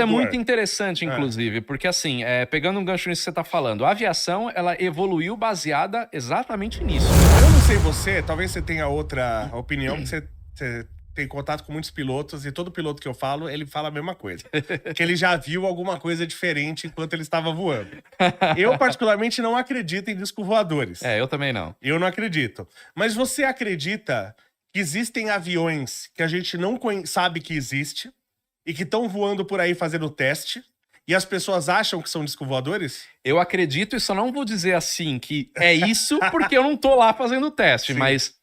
é muito interessante, inclusive, porque assim, pegando um gancho nisso que você tá falando, a aviação, ela evoluiu baseada exatamente nisso. Eu não sei você, talvez você tenha outra opinião, que você tem contato com muitos pilotos e todo piloto que eu falo, ele fala a mesma coisa. Que ele já viu alguma coisa diferente enquanto ele estava voando. Eu, particularmente, não acredito em discos voadores. Eu também não. Eu não acredito. Mas você acredita que existem aviões que a gente não sabe que existe e que estão voando por aí fazendo teste e as pessoas acham que são discos voadores? Eu acredito e só não vou dizer assim que é isso porque eu não tô lá fazendo o teste, mas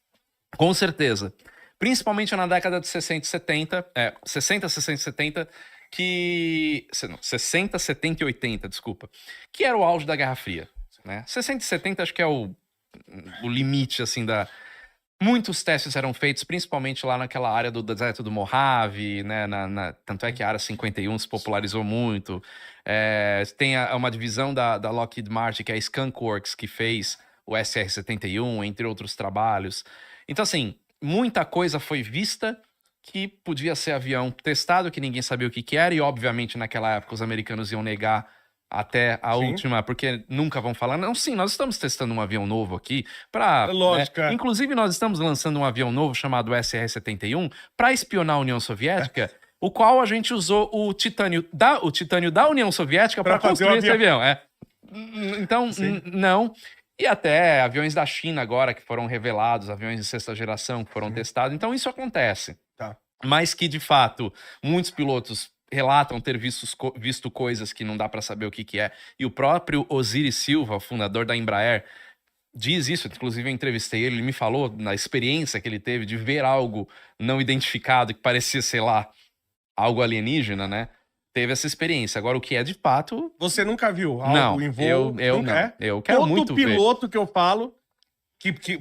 com certeza. Principalmente na década de 60 e 70, 60, 60 e 70, que... 60, 70 e 80, desculpa. Que era o auge da Guerra Fria, né? 60 e 70 acho que é o limite, assim, da... Muitos testes eram feitos, principalmente lá naquela área do deserto do Mojave, né? Tanto é que a Área 51 se popularizou muito. Tem uma divisão da Lockheed Martin, que é a Skunk Works, que fez o SR-71, entre outros trabalhos. Então, assim... Muita coisa foi vista que podia ser avião testado, que ninguém sabia o que era, e obviamente naquela época os americanos iam negar até a última, porque nunca vão falar, não, sim, nós estamos testando um avião novo aqui, Lógico, inclusive nós estamos lançando um avião novo chamado SR-71 para espionar a União Soviética, o qual a gente usou o titânio da União Soviética para construir esse avião. Então, não... E até aviões da China agora que foram revelados, aviões de sexta geração que foram testados. Então isso acontece. Mas que, de fato, muitos pilotos relatam ter visto coisas que não dá para saber o que é. E o próprio Osiris Silva, o fundador da Embraer, diz isso. Inclusive eu entrevistei ele, ele me falou na experiência que ele teve de ver algo não identificado que parecia, sei lá, algo alienígena, né? Teve essa experiência. Agora, o que é de fato... Você nunca viu algo em voo? Eu não. Eu quero muito ver. Todo piloto que eu falo...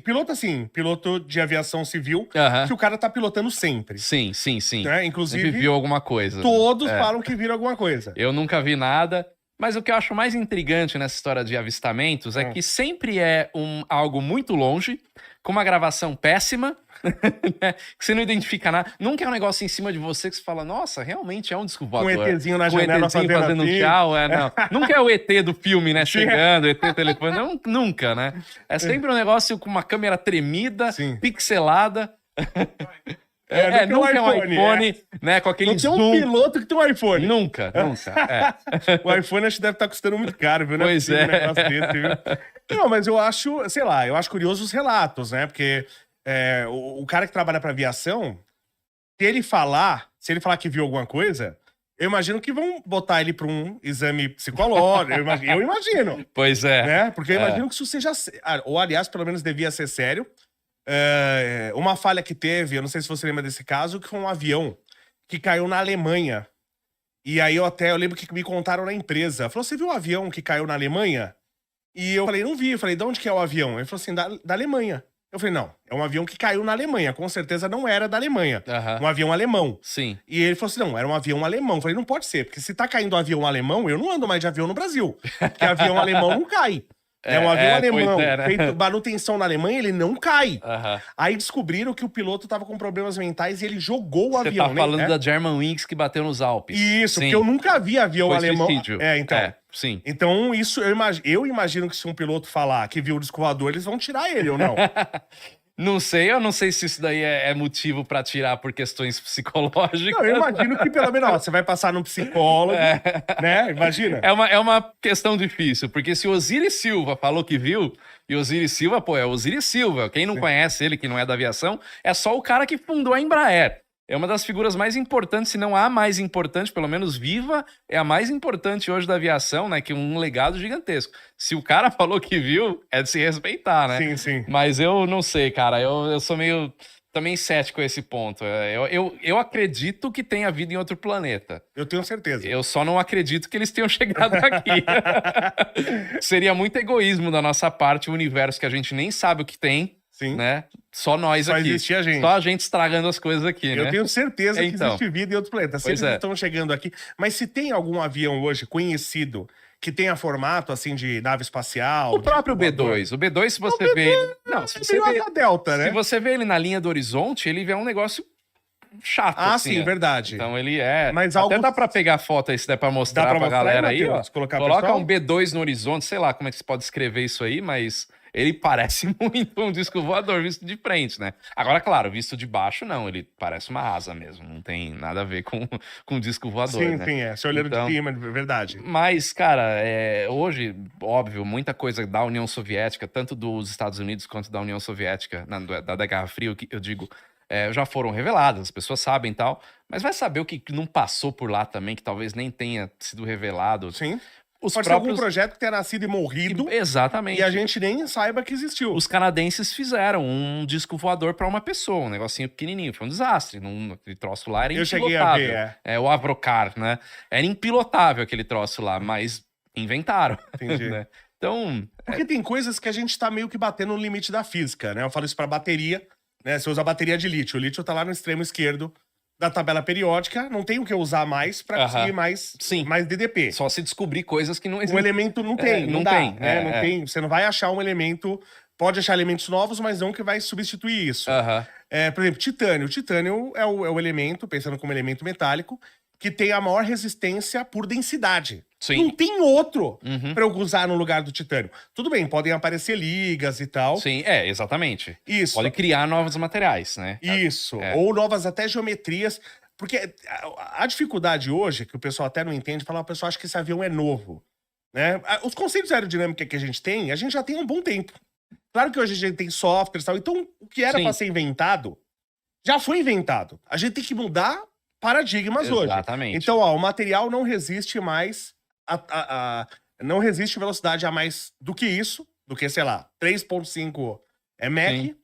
piloto, assim, piloto de aviação civil, que o cara tá pilotando sempre. Sim. Né? Inclusive... Sempre viu alguma coisa. Todos falam que viram alguma coisa. Eu nunca vi nada. Mas o que eu acho mais intrigante nessa história de avistamentos é que sempre é algo muito longe, com uma gravação péssima, né? Que você não identifica nada. Nunca é um negócio em cima de você que você fala, nossa, realmente é um disco voador. Com o ETzinho na janela fazendo tchau. Não. Nunca é o ET do filme, né? Chegando, ET telefone. Não, nunca, né? É sempre um negócio com uma câmera tremida, pixelada. Nunca é um iPhone, né? Com aquele zoom. Não tem um piloto que tem um iPhone. Nunca. O iPhone acho que deve estar custando muito caro, viu? Pois Um negócio desse, viu? Não, mas eu acho, sei lá, eu acho curioso os relatos, né? Porque o cara que trabalha pra aviação, se ele falar que viu alguma coisa, eu imagino que vão botar ele pra um exame psicológico. Eu imagino. Pois é. Né? Porque eu imagino que isso seja... Ou, aliás, pelo menos devia ser sério. Uma falha que teve, eu não sei se você lembra desse caso, que foi um avião que caiu na Alemanha. E aí eu lembro que me contaram na empresa. Falou, você viu um avião que caiu na Alemanha? E eu falei, não vi. Eu falei, de onde que é o avião? Ele falou assim, da Alemanha. Eu falei, não, é um avião que caiu na Alemanha. Com certeza não era da Alemanha. Um avião alemão. Sim. E ele falou assim, não, era um avião alemão. Eu falei, não pode ser, porque se tá caindo um avião alemão, eu não ando mais de avião no Brasil. Porque avião alemão não cai. Um avião alemão feito manutenção na Alemanha, ele não cai. Aí descobriram que o piloto tava com problemas mentais e ele jogou o avião. Você tá falando da Germanwings que bateu nos Alpes. Isso, porque eu nunca vi avião alemão. Então. Sim. Então, isso eu imagino que se um piloto falar que viu o disco voador, eles vão tirar ele ou não. Não sei, eu não sei se isso daí é motivo pra tirar por questões psicológicas. Não, eu imagino que pelo menos você vai passar num psicólogo, né? Imagina. É uma questão difícil, porque se o Osiris Silva falou que viu, e o Osiris Silva, pô, é o Osiris Silva. Quem não conhece ele, que não é da aviação, é só o cara que fundou a Embraer. É uma das figuras mais importantes, se não a mais importante, pelo menos viva, é a mais importante hoje da aviação, né? Que um legado gigantesco. Se o cara falou que viu, é de se respeitar, né? Sim. Mas eu não sei, cara. Eu sou meio também cético a esse ponto. Eu acredito que tenha vida em outro planeta. Eu tenho certeza. Eu só não acredito que eles tenham chegado aqui. Seria muito egoísmo da nossa parte, o universo que a gente nem sabe o que tem. Né? Só nós aqui. Existir a gente. Só a gente estragando as coisas aqui, né? Eu tenho certeza que existe vida em outros planetas. Se eles estão chegando aqui. Mas se tem algum avião hoje conhecido que tenha formato, assim, de nave espacial... O próprio B2. O B2, se você vê ele... Não, se você vê... Delta, né? Se você vê ele na linha do horizonte, ele é um negócio chato, Ah, assim, sim, verdade. Então ele é... Mas Até algo... dá pra pegar foto aí, se der pra mostrar pra mostrar, galera aí, ó. Matheus? Colocar Coloca pessoal? um B2 no horizonte, sei lá como é que se pode escrever isso aí, mas ele parece muito um disco voador visto de frente, né? Agora, claro, visto de baixo, não. Ele parece uma asa mesmo. Não tem nada a ver com disco voador, Sim, né? sim, é. Se olhando Então, de cima, é verdade. mas, cara, hoje, óbvio, muita coisa da União Soviética, tanto dos Estados Unidos quanto da União Soviética, da Guerra Fria, eu digo, já foram reveladas, as pessoas sabem e tal, mas vai saber o que não passou por lá também, que talvez nem tenha sido revelado. Sim. Os Pode ser algum projeto que tenha nascido e morrido. Exatamente. E a gente nem saiba que existiu. Os canadenses fizeram um disco voador pra uma pessoa, um negocinho pequenininho. Foi um desastre. Aquele troço lá era impilotável. Eu cheguei a ver, o Avrocar, né? Era impilotável aquele troço lá, mas inventaram. Entendi. Né? Então... Porque tem coisas que a gente tá meio que batendo no limite da física, né? Eu falo isso pra bateria, né? Você usa bateria de lítio. O lítio tá lá no extremo esquerdo da tabela periódica, não tem o que usar mais pra conseguir mais DDP. Só se descobrir coisas que não existem. Um elemento não tem, não dá, tem, né? Não tem. Você não vai achar um elemento, pode achar elementos novos, mas não que vai substituir isso. Por exemplo, titânio. O titânio é o elemento, pensando como elemento metálico, que tem a maior resistência por densidade. Sim. Não tem outro pra eu usar no lugar do titânio. Tudo bem, podem aparecer ligas e tal. Sim, exatamente. Isso. Pode criar novos materiais, né? Isso. Ou novas até geometrias. Porque a dificuldade hoje, que o pessoal até não entende, fala, o pessoal acha que esse avião é novo. Né? Os conceitos de aerodinâmica que a gente já tem há um bom tempo. Claro que hoje a gente tem softwares e tal. Então, o que era pra ser inventado, já foi inventado. A gente tem que mudar paradigmas hoje. Exatamente. Então, o material não resiste mais não resiste velocidade a mais do que isso, do que, sei lá, 3.5 Mach,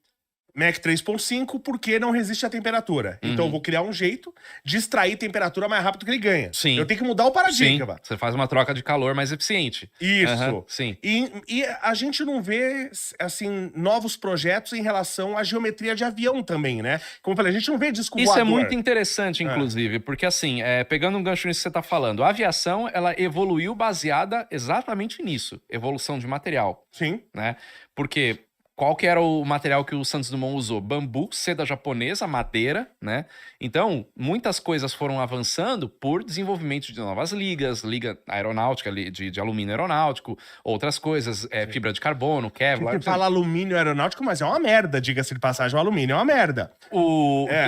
Mach 3.5, porque não resiste à temperatura. Então, eu vou criar um jeito de extrair temperatura mais rápido que ele ganha. Sim. Eu tenho que mudar o paradigma. Sim. Você faz uma troca de calor mais eficiente. Isso. Sim. E a gente não vê, assim, novos projetos em relação à geometria de avião também, né? Como eu falei, a gente não vê disco voador. Isso é muito interessante, inclusive, porque, assim, pegando um gancho nisso que você tá falando, a aviação, ela evoluiu baseada exatamente nisso, evolução de material. Sim. Né? Porque... Qual que era o material que o Santos Dumont usou? Bambu, seda japonesa, madeira, né? Então, muitas coisas foram avançando por desenvolvimento de novas ligas, liga aeronáutica, de alumínio aeronáutico, outras coisas, fibra de carbono, Kevlar... Você fala alumínio aeronáutico, mas é uma merda, diga-se de passagem, o alumínio é uma merda.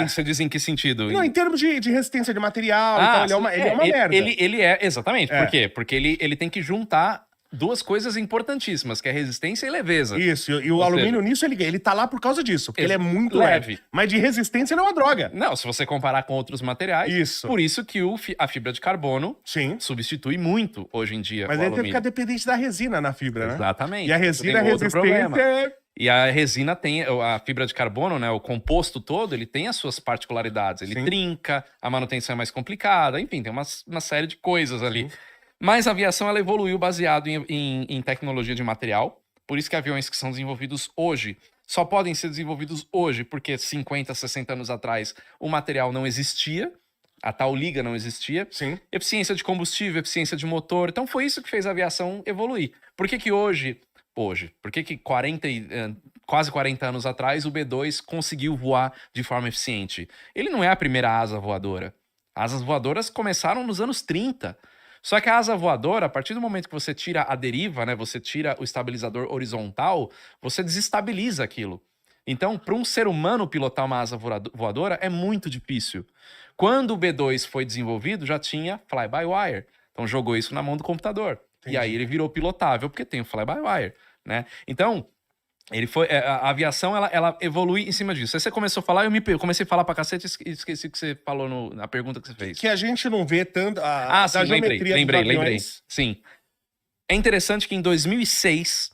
Você diz em que sentido? Não, em termos de resistência de material, então ele é uma merda. Ele é, exatamente. Por quê? Porque ele tem que juntar duas coisas importantíssimas, que é resistência e leveza. Isso, e o alumínio nisso, ele tá lá por causa disso, porque ele é muito leve. Mas de resistência ele é uma droga. Não, se você comparar com outros materiais, por isso que a fibra de carbono substitui muito, hoje em dia, mas o ele alumínio. tem que ficar dependente da resina na fibra, né? Exatamente. E a resina, a resistência... E a resina tem, a fibra de carbono, né, o composto todo, ele tem as suas particularidades. Ele trinca, a manutenção é mais complicada, enfim, tem uma série de coisas ali. Mas a aviação, ela evoluiu baseado em tecnologia de material. Por isso que aviões que são desenvolvidos hoje só podem ser desenvolvidos hoje, porque 50, 60 anos atrás o material não existia, a tal liga não existia. Eficiência de combustível, eficiência de motor. Então foi isso que fez a aviação evoluir. Por que que por que que quase 40 anos atrás o B2 conseguiu voar de forma eficiente? Ele não é a primeira asa voadora. Asas voadoras começaram nos anos 30. Só que a asa voadora, a partir do momento que você tira a deriva, né, você tira o estabilizador horizontal, você desestabiliza aquilo. Então, para um ser humano pilotar uma asa voadora é muito difícil. Quando o B2 foi desenvolvido, já tinha fly-by-wire. Então, jogou isso na mão do computador. Entendi. E aí ele virou pilotável, porque tem o fly-by-wire, né? Então... a aviação, ela evolui em cima disso. Aí você começou a falar, eu comecei a falar pra cacete e esqueci o que você falou na pergunta que você fez. Que a gente não vê tanto sim, lembrei. Sim. É interessante que em 2006,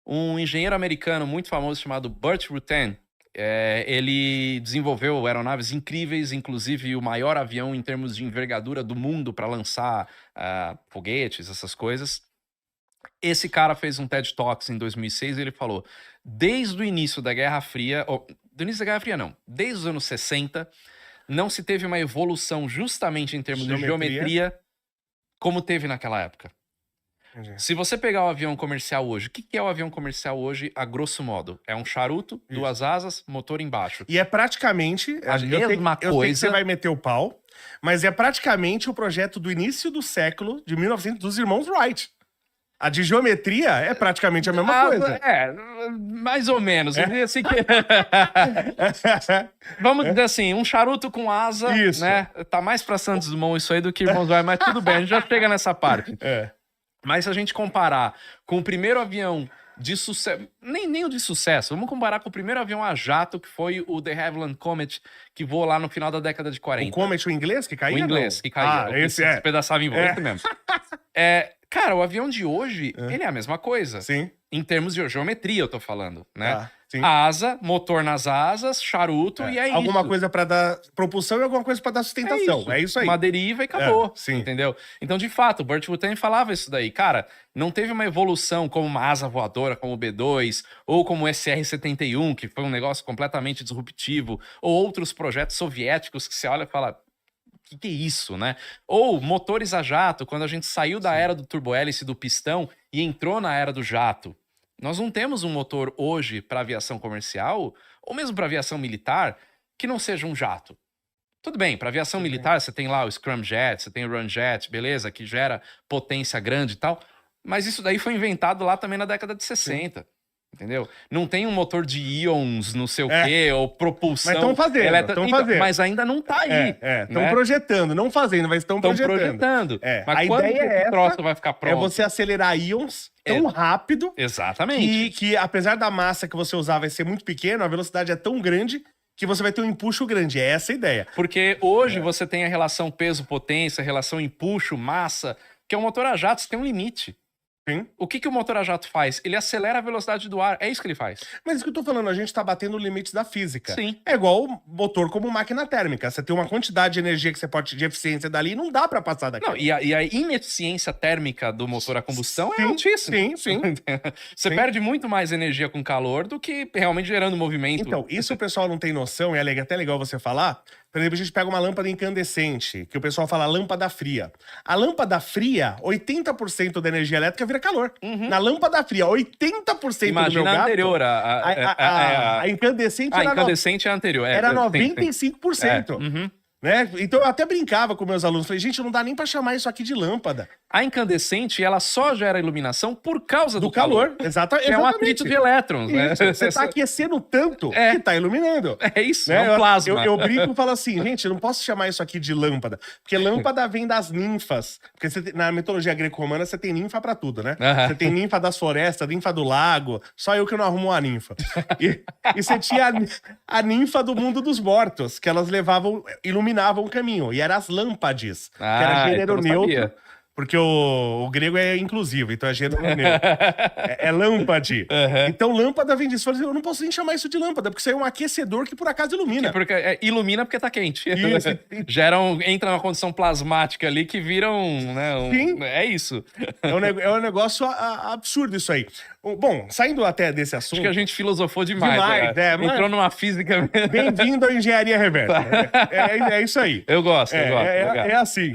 um engenheiro americano muito famoso chamado Burt Rutan, ele desenvolveu aeronaves incríveis, inclusive o maior avião em termos de envergadura do mundo para lançar foguetes, essas coisas. Esse cara fez um TED Talks em 2006 e ele falou, desde o início da Guerra Fria, do início da Guerra Fria não, desde os anos 60, não se teve uma evolução justamente em termos de geometria como teve naquela época. Entendi. Se você pegar o avião comercial hoje, o que é o avião comercial hoje, a grosso modo? É um charuto, duas asas, motor embaixo. E é praticamente... A mesma Eu sei que coisa. você vai meter o pau, mas é praticamente o projeto do início do século, de 1900, dos irmãos Wright. A de geometria é praticamente a mesma coisa. Mais ou menos. Eu diria assim que... Vamos dizer assim, um charuto com asa, Isso. né? Tá mais pra Santos Dumont isso aí do que Irmãos Wright, mas tudo bem, a gente já chega nessa parte. Mas se a gente comparar com o primeiro avião de sucesso, nem o de sucesso, vamos comparar com o primeiro avião a jato, que foi o de Havilland Comet, que voou lá no final da década de 40. O Comet, o inglês que caía? O inglês, não? que caía. Esse se pedaçava em voo, esse mesmo. Cara, o avião de hoje, ele é a mesma coisa. Sim. Em termos de geometria, eu tô falando, né? Sim. Asa, motor nas asas, charuto e é isso. Alguma coisa pra dar propulsão e alguma coisa pra dar sustentação. É isso aí. Uma deriva e acabou. Sim. Entendeu? Então, de fato, o Burt Rutan falava isso daí. Cara, não teve uma evolução como uma asa voadora, como o B-2, ou como o SR-71, que foi um negócio completamente disruptivo, ou outros projetos soviéticos que você olha e fala... O que é isso, né? Ou motores a jato, quando a gente saiu da era do turbohélice do pistão e entrou na era do jato. Nós não temos um motor hoje para aviação comercial, ou mesmo para aviação militar, que não seja um jato. Tudo bem, para aviação militar você tem lá o Scramjet, você tem o Ramjet, beleza, que gera potência grande e tal, mas isso daí foi inventado lá também na década de 60. Entendeu? Não tem um motor de íons, não sei o quê, ou propulsão. Mas estão fazendo, mas ainda não tá aí. Estão projetando, não fazendo, mas estão projetando. Mas a quando ideia é o troço vai ficar pronto? É você acelerar íons tão rápido. Exatamente. Que apesar da massa que você usar vai ser muito pequena, a velocidade é tão grande que você vai ter um empuxo grande. É essa a ideia. Porque hoje você tem a relação peso-potência, a relação empuxo-massa, que é um motor a jato, você tem um limite. Sim. O que o motor a jato faz? Ele acelera a velocidade do ar. É isso que ele faz. Mas isso que eu tô falando, a gente tá batendo limites da física. Sim. É igual motor como máquina térmica. Você tem uma quantidade de energia que você pode de eficiência dali e não dá pra passar daqui. Não, e a ineficiência térmica do motor a combustão é altíssima. Sim. Você perde muito mais energia com calor do que realmente gerando movimento. Então, isso o pessoal não tem noção, e é até legal você falar. Por exemplo, a gente pega uma lâmpada incandescente, que o pessoal fala lâmpada fria. A lâmpada fria, 80% da energia elétrica vira calor. Na lâmpada fria, 80% Imagina do meu gasto... a anterior. A incandescente era... A incandescente é a anterior. Era 95%. Né? Então eu até brincava com meus alunos. Falei, gente, não dá nem pra chamar isso aqui de lâmpada. A incandescente, ela só gera iluminação por causa do calor. Exatamente. É um atrito de elétrons, né? Você tá aquecendo tanto que tá iluminando. É isso, né? é um plasma. Eu brinco e falo assim, gente, eu não posso chamar isso aqui de lâmpada. Porque lâmpada vem das ninfas. Porque na mitologia greco-romana você tem ninfa pra tudo, né? Você tem ninfa das florestas, ninfa do lago. Só eu que não arrumo a ninfa. E você tinha a ninfa do mundo dos mortos, que elas iluminavam o caminho. E eram as lâmpades, que era gênero neutro. Porque o grego é inclusivo, então é gênero neutro. É lâmpade. Então lâmpada vem disso. Eu não posso nem chamar isso de lâmpada, porque isso aí é um aquecedor que por acaso ilumina. Ilumina porque tá quente. Isso. Entra numa condição plasmática ali que vira Sim. É isso. É um negócio absurdo isso aí. Bom, saindo até desse assunto... Acho que a gente filosofou demais. Entrou numa física... Bem-vindo à engenharia reversa. É isso aí. Eu gosto. É assim.